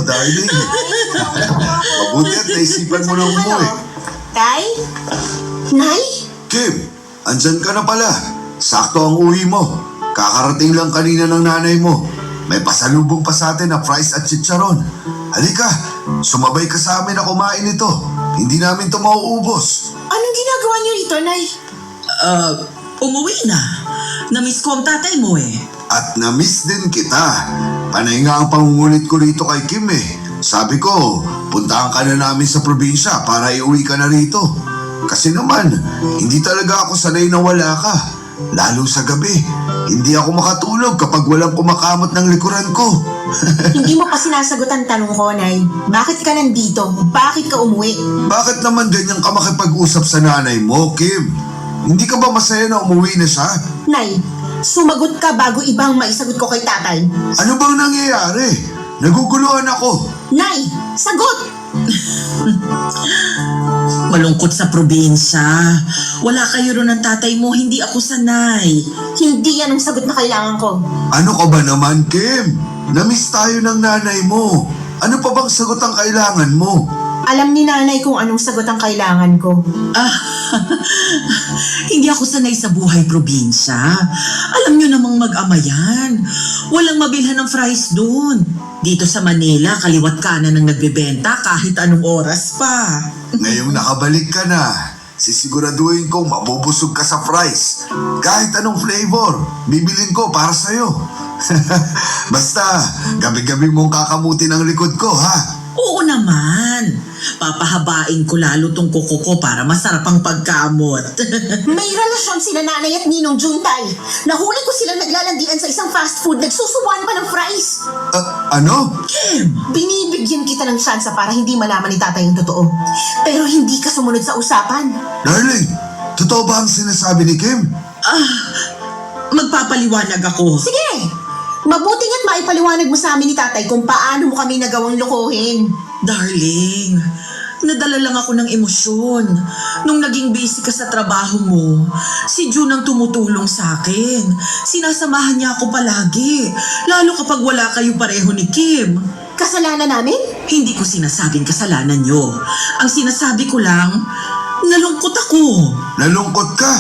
darling. Mabuti at naisipan mo na umuwi. Tay? Nay? Kim, andyan ka na pala. Sakto ang uwi mo. Kakarating lang kanina ng nanay mo. May pasalubong pa sa atin na fries at chicharon. Halika, sumabay ka sa amin na kumain ito. Hindi namin ito mauubos. Anong ginagawa niyo rito, Nay? Umuwi na. Namiss ko ang tatay mo eh. At na-miss din kita. Panay nga ang pangungulit ko rito kay Kim eh. Sabi ko, puntahan ka na namin sa probinsya para iuwi ka na rito. Kasi naman, hindi talaga ako sanay na wala ka. Lalo sa gabi, hindi ako makatulog kapag walang kumakamot ng likuran ko. Hindi mo pa sinasagot ang tanong ko, Nay. Bakit ka nandito? Bakit ka umuwi? Bakit naman ganyan ka makipag-usap sa nanay mo, Kim? Hindi ka ba masaya na umuwi na siya? Nay, sumagot ka bago ibang maisagot ko kay tatay. Ano bang nangyayari? Naguguluhan ako. Nay, sagot! Malungkot sa probinsya. Wala kayo ron ng tatay mo, hindi ako sanay. Hindi yan ang sagot na kailangan ko. Ano ka ba naman, Kim? Namiss tayo ng nanay mo. Ano pa bang sagot ang kailangan mo? Alam ni nanay kung anong sagot ang kailangan ko. Hindi ako sanay sa buhay probinsya. Alam nyo namang mag-ama yan. Walang mabilhan ng fries doon. Dito sa Manila, kaliwat kanan ang nagbebenta kahit anong oras pa. Ngayong nakabalik ka na, sisiguraduhin kong mabubusog ka sa fries. Kahit anong flavor, bibilin ko para sa'yo. Basta, gabi-gabi mong kakamutin ang likod ko, ha? Oo naman. Papahabain ko lalo tong kuko ko para masarap ang pagkamot. May relasyon sila nanay at ninong Juntay. Nahuli ko silang naglalandian sa isang fast food, nagsusubuan pa ng fries. Ano? Kim! Binibigyan kita ng tsansa para hindi malaman ni tatay yung totoo. Pero hindi ka sumunod sa usapan. Darling, totoo ba ang sinasabi ni Kim? Magpapaliwanag ako. Sige! Mabuting at maipaliwanag mo sa amin ni tatay kung paano mo kami nagawang lokohin. Darling, nadala lang ako ng emosyon. Nung naging busy ka sa trabaho mo, si June ang tumutulong sa akin. Sinasamahan niya ako palagi, lalo kapag wala kayo pareho ni Kim. Kasalanan namin? Hindi ko sinasabing kasalanan niyo. Ang sinasabi ko lang, nalungkot ako. Nalungkot ka?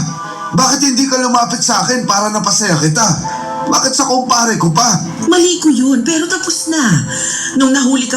Bakit hindi ka lumapit sa akin para napasaya kita? Bakit sa kumpare ko pa? Mali ko yun, pero tapos na. Nung nahuli kami